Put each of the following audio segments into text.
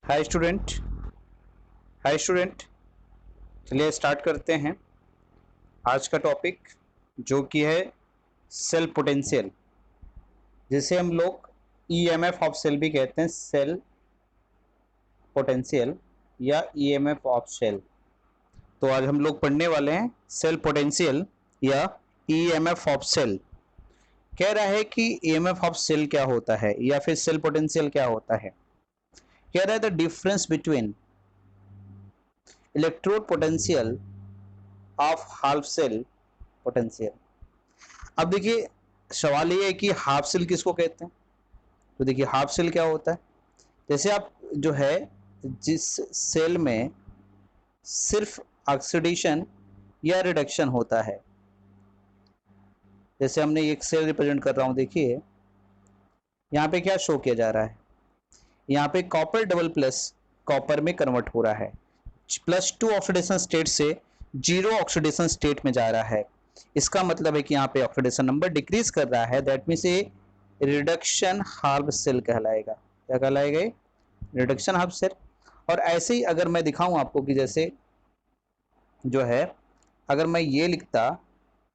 Hi student. Hi student, चलिए start करते हैं आज का टॉपिक जो कि है सेल पोटेंशियल, जिसे हम लोग ईएमएफ ऑफ सेल भी कहते हैं, सेल पोटेंशियल या ईएमएफ ऑफ सेल। तो आज हम लोग पढ़ने वाले हैं सेल पोटेंशियल या ईएमएफ ऑफ सेल। कह रहा है कि ईएमएफ ऑफ सेल क्या होता है या फिर सेल पोटेंशियल क्या होता है। कह रहा है the difference between electrode potential of half cell potential. अब देखिए, सवाल ये है कि हाफ सेल किसको कहते हैं। तो देखिए, हाफ सेल क्या होता है। जैसे आप जो है जिस सेल में सिर्फ ऑक्सीडेशन या रिडक्शन होता है, जैसे हमने एक सेल रिप्रेजेंट कर रहा हूं, देखिए यहाँ पे क्या शो किया जा रहा है। यहाँ पे कॉपर डबल प्लस कॉपर में कन्वर्ट हो रहा है, +2 ऑक्सीडेशन स्टेट से 0 ऑक्सीडेशन स्टेट में जा रहा है। इसका मतलब है कि यहाँ पे ऑक्सीडेशन नंबर डिक्रीज कर रहा है। दैट मीन्स ये रिडक्शन हाफ सेल कहलाएगा। क्या कहलाएगा? Reduction half cell. और ऐसे ही अगर मैं दिखाऊं आपको कि जैसे जो है, अगर मैं ये लिखता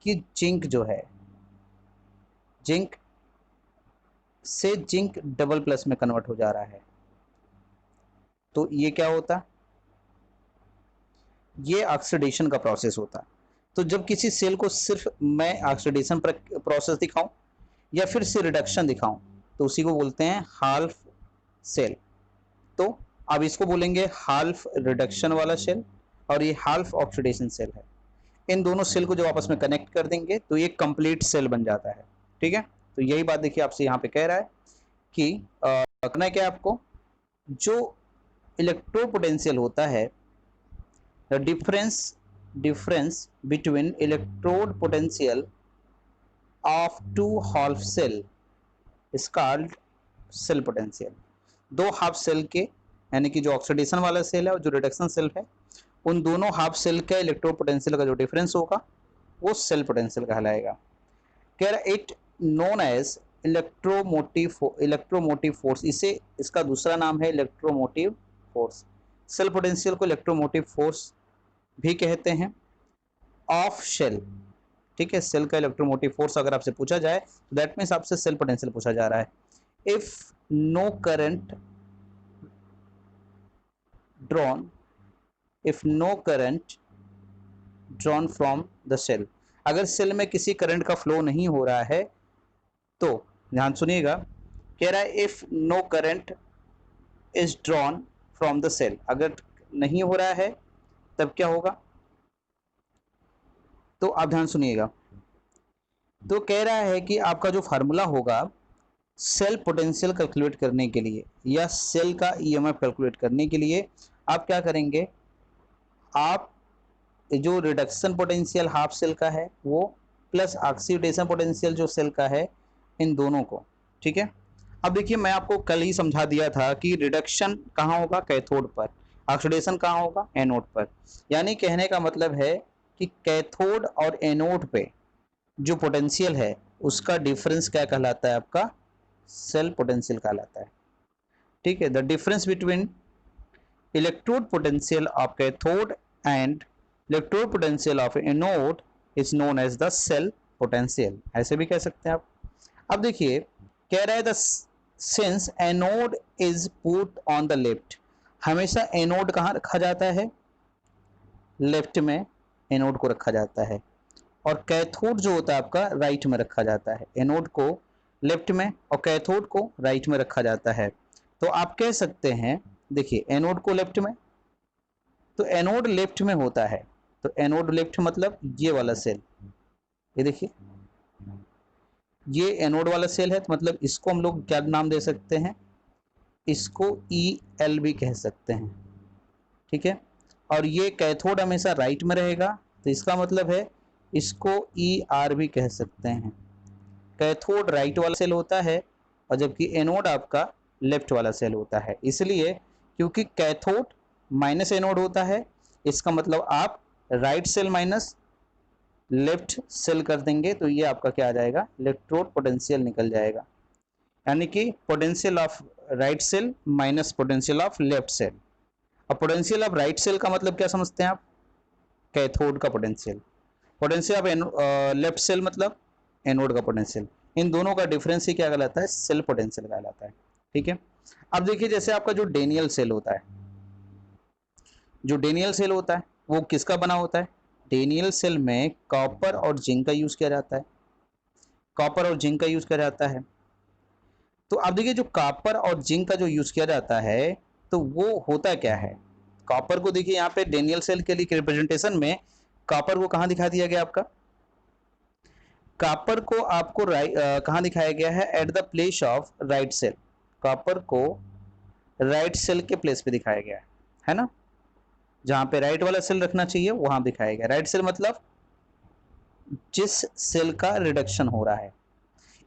कि जिंक जो है, जिंक से जिंक डबल प्लस में कन्वर्ट हो जा रहा है, तो ये क्या होता? ये ऑक्सीडेशन का प्रोसेस होता। तो जब किसी सेल को सिर्फ मैं ऑक्सीडेशन प्रोसेस दिखाऊं या फिर से रिडक्शन दिखाऊं, तो उसी को बोलते हैं हाफ सेल। तो अब इसको बोलेंगे हाफ रिडक्शन वाला सेल और ये हाफ ऑक्सीडेशन सेल है। इन दोनों सेल को जब आपस में कनेक्ट कर देंगे तो ये कंप्लीट सेल बन जाता है। ठीक है, तो यही बात देखिए आपसे यहाँ पे कह रहा है कि करना क्या है आपको। जो इलेक्ट्रोपोटेंशियल होता है, the difference between electrode potential of two half cell is called cell potential. दो हाफ सेल के, यानी कि जो ऑक्सीडेशन वाला सेल है और जो रिडक्शन सेल है, उन दोनों हाफ सेल का इलेक्ट्रो पोटेंशियल का जो डिफरेंस होगा वो सेल पोटेंशियल कहलाएगा। कह रहा it known as electromotive force. इसे इसका दूसरा नाम है इलेक्ट्रोमोटिव फोर्स। सेल पोटेंशियल को इलेक्ट्रोमोटिव फोर्स भी कहते हैं ऑफ शेल। ठीक है, सेल का इलेक्ट्रोमोटिव फोर्स अगर आपसे पूछा जाए तो दैट मीन्स आपसे सेल पोटेंशियल पूछा जा रहा है। If no current drawn drawn from the cell, अगर सेल में किसी करंट का फ्लो नहीं हो रहा है तो ध्यान सुनिएगा, कह रहा है if no current is drawn from the cell, अगर नहीं हो रहा है तब क्या होगा। तो आप ध्यान सुनिएगा, तो कह रहा है कि आपका जो फार्मूला होगा सेल पोटेंशियल कैलकुलेट करने के लिए या सेल का ईएमएफ कैलकुलेट करने के लिए, आप क्या करेंगे, आप जो रिडक्शन पोटेंशियल हाफ सेल का है वो प्लस ऑक्सीडेशन पोटेंशियल जो सेल का है, इन दोनों को। ठीक है, अब देखिए मैं आपको कल ही समझा दिया था कि रिडक्शन कहाँ होगा, कैथोड पर, ऑक्सीडेशन कहाँ होगा, एनोड पर। यानी कहने का मतलब है कि कैथोड और एनोड पे जो पोटेंशियल है उसका डिफरेंस क्या कहलाता है, आपका सेल पोटेंशियल कहलाता है। ठीक है, the difference between electrode potential of cathode and electrode potential of anode is known as the cell potential, ऐसे भी कह सकते हैं आप। अब देखिए, कह रहा है the sins anode is put on the left, हमेशा एनोड कहाँ रखा जाता है, लेफ्ट में एनोड को रखा जाता है, और कैथोड जो होता है आपका राइट में रखा जाता है। एनोड को लेफ्ट में और कैथोड को राइट में रखा जाता है। तो आप कह सकते हैं, देखिए एनोड को लेफ्ट में, तो एनोड लेफ्ट में होता है, तो एनोड लेफ्ट मतलब ये वाला सेल, ये देखिए ये एनोड वाला सेल है, तो मतलब इसको हम लोग क्या नाम दे सकते हैं, इसको EL भी कह सकते हैं। ठीक है, और ये कैथोड हमेशा राइट में रहेगा, तो इसका मतलब है इसको ER भी कह सकते हैं। कैथोड राइट वाला सेल होता है और जबकि एनोड आपका लेफ्ट वाला सेल होता है। इसलिए क्योंकि कैथोड माइनस एनोड होता है, इसका मतलब आप right cell minus left cell कर देंगे तो ये आपका क्या आ जाएगा, इलेक्ट्रोड पोटेंशियल निकल जाएगा। यानी कि potential of right cell minus potential of left cell. अब पोटेंशियल ऑफ राइट सेल का मतलब क्या समझते हैं आप? कैथोड का potential. Potential of left cell मतलब एनोड का पोटेंशियल। इन दोनों का डिफरेंस ही क्या कहलाता है? सेल पोटेंशियल कहलाता है। ठीक है, अब देखिए जैसे आपका जो डेनियल सेल होता है, जो डेनियल सेल होता है वो किसका बना होता है? डेनियल सेल में कॉपर और जिंक का यूज किया जाता है, कॉपर और जिंक का यूज किया जाता है। तो आप देखिए जो कॉपर और जिंक का जो यूज किया जाता है तो वो होता क्या है? कॉपर को देखिए यहाँ पे डेनियल सेल के लिए रिप्रेजेंटेशन में कॉपर को कहाँ दिखा दिया गया आपका? कॉपर को आपको कहाँ दिखाया गया है? At the place of right cell. Copper को राइट सेल के प्लेस पे दिखाया गया है ना? जहां पे राइट वाला सेल रखना चाहिए वहां दिखाया गया। राइट सेल मतलब जिस सेल का रिडक्शन हो रहा है,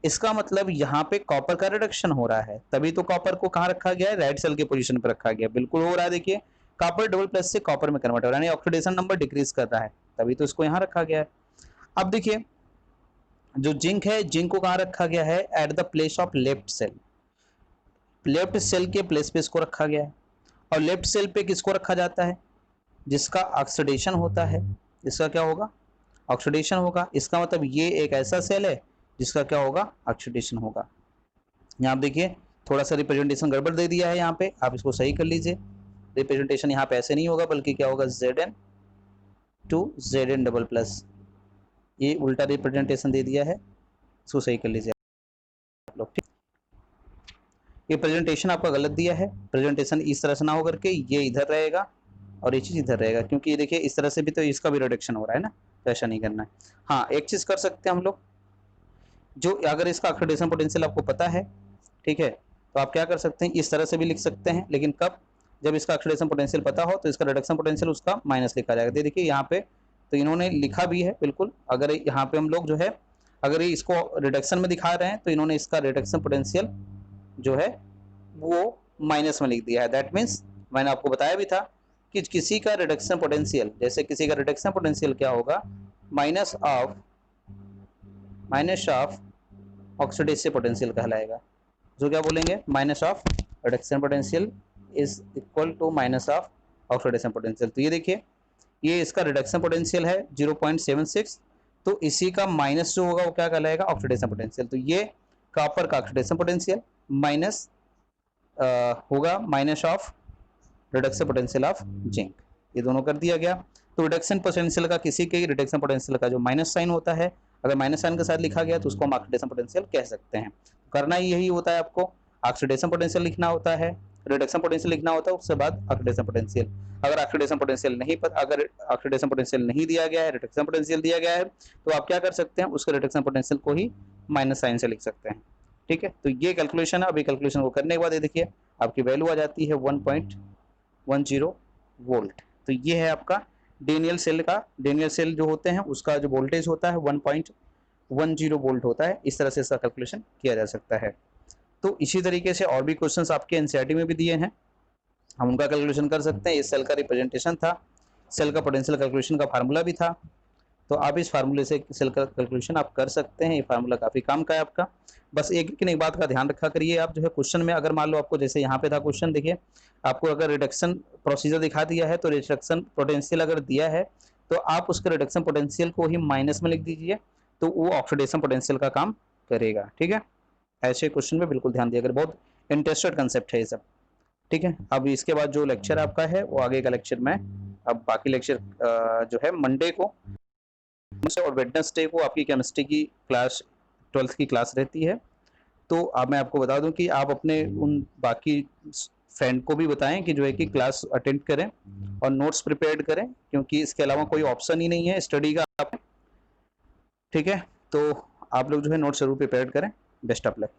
इसका मतलब यहाँ पे कॉपर का रिडक्शन हो रहा है, तभी तो कॉपर को कहाँ रखा गया है? राइट सेल की पोजीशन पर रखा गया। बिल्कुल हो रहा है, देखिए कॉपर डबल प्लस से कॉपर में कन्वर्ट हो रहा है, यानी ऑक्सीडेशन नंबर डिक्रीज कर रहा है, तभी तो इसको यहाँ रखा गया है। अब देखिए जो जिंक है, जिंक को कहाँ रखा गया है? At the place of left cell. Left cell के प्लेस पे इसको रखा गया है। और लेफ्ट सेल पे किसको रखा जाता है? जिसका ऑक्सीडेशन होता है। इसका क्या होगा? ऑक्सीडेशन होगा। इसका मतलब ये एक ऐसा सेल है जिसका क्या होगा? ऑक्सीडेशन होगा। यहाँ देखिए थोड़ा सा रिप्रेजेंटेशन गड़बड़ दे दिया है, यहाँ पे आप इसको सही कर लीजिए। रिप्रेजेंटेशन यहाँ पे ऐसे नहीं होगा, बल्कि क्या होगा? Zn to Zn double plus, ये उल्टा रिप्रेजेंटेशन दे दिया है, इसको सही कर लीजिए आप लोग। ठीक, ये प्रेजेंटेशन आपका गलत दिया है। प्रेजेंटेशन इस तरह से ना होकर के ये इधर रहेगा और ये चीज इधर रहेगा, क्योंकि ये देखिए इस तरह से भी तो इसका भी रिडक्शन हो रहा है ना, तो ऐसा नहीं करना है। हाँ, एक चीज कर सकते हैं हम लोग, जो अगर इसका ऑक्सीडेशन पोटेंशियल आपको पता है, ठीक है, तो आप क्या कर सकते हैं? इस तरह से भी लिख सकते हैं, लेकिन कब? जब इसका ऑक्सीडेशन पोटेंशियल पता हो तो इसका रिडक्शन पोटेंशियल उसका माइनस लिखा जाएगा। देखिए यहाँ पे तो इन्होंने लिखा भी है बिल्कुल। अगर यहाँ पे हम लोग जो है, अगर ये इसको रिडक्शन में दिखा रहे हैं तो इन्होंने इसका रिडक्शन पोटेंशियल जो है वो माइनस में लिख दिया है। दैट मीन्स मैंने आपको बताया भी था कि किसी का रिडक्शन पोटेंशियल, जैसे किसी का रिडक्शन पोटेंशियल क्या होगा? माइनस ऑफ ऑक्सीडेशन पोटेंशियल कहलाएगा। जो क्या बोलेंगे? Minus of reduction potential is equal to minus of oxidation potential. तो ये देखिए ये इसका रिडक्शन पोटेंशियल है 0.76, तो इसी का माइनस जो होगा वो क्या कहलाएगा? Oxidation potential. तो ये कॉपर का ऑक्सीडेशन पोटेंशियल माइनस होगा minus of reduction potential of zinc, ये दोनों कर दिया गया। तो रिडक्शन पोटेंशियल का, किसी के रिडक्शन पोटेंशियल का जो माइनस साइन होता है, अगर माइनस साइन के साथ लिखा गया तो उसको हम ऑक्सीडेशन पोटेंशियल कह सकते हैं। करना ही यही होता है आपको, ऑक्सीडेशन पोटेंशियल लिखना होता है, रिडक्शन पोटेंशियल लिखना होता है, उसके बाद ऑक्सीडेशन पोटेंशियल। अगर ऑक्सीडेशन पोटेंशियल नहीं पता, अगर ऑक्सीडेशन पोटेंशियल नहीं दिया गया है, रिडक्शन पोटेंशियल दिया गया है, तो आप क्या कर सकते हैं? उसके रिडक्शन पोटेंशियल को ही माइनस साइन से लिख सकते हैं। ठीक है, तो ये कैलकुलेशन है। अभी कैलकुलेशन को करने के बाद ये देखिए आपकी वैल्यू आ जाती है 1.10 वोल्ट। तो ये है आपका डेनियल सेल का, डेनियल सेल जो होते हैं उसका जो वोल्टेज होता है 1.10 वोल्ट होता है। इस तरह से इसका कैलकुलेशन किया जा सकता है। तो इसी तरीके से और भी क्वेश्चंस आपके एनसीईआरटी में भी दिए हैं, हम उनका कैलकुलेशन कर सकते हैं। इस सेल का रिप्रेजेंटेशन था, सेल का पोटेंशियल कैलकुलेशन का फार्मूला भी था, तो आप इस फार्मूले से सेल का कैलकुलेशन आप कर सकते हैं। ये फार्मूला काफी काम का है आपका। बस एक बात का ध्यान रखा करिए आप, जो है क्वेश्चन में अगर मान लो आपको, जैसे यहाँ पे था क्वेश्चन, देखिए आपको अगर रिडक्शन प्रोसीजर दिखा दिया है, तो रिडक्शन पोटेंशियल अगर दिया है तो आप उसके रिडक्शन पोटेंशियल को ही माइनस में लिख दीजिए, तो वो ऑक्सीडेशन पोटेंशियल का काम करेगा। ठीक है, ऐसे क्वेश्चन में बिल्कुल ध्यान दिया करें, बहुत इंटरेस्टेड कंसेप्ट है ये सब। ठीक है, अब इसके बाद जो लेक्चर आपका है वो आगे का लेक्चर में, अब बाकी लेक्चर जो है मंडे को और वेडनेसडे को आपकी केमिस्ट्री की क्लास 12th की क्लास रहती है। तो अब मैं आपको बता दूं कि आप अपने उन बाकी फ्रेंड को भी बताएं कि जो है कि क्लास अटेंड करें और नोट्स प्रिपेयर करें, क्योंकि इसके अलावा कोई ऑप्शन ही नहीं है स्टडी का। ठीक है, तो आप लोग जो है नोट्स जरूर प्रिपेयर करें। Best of luck.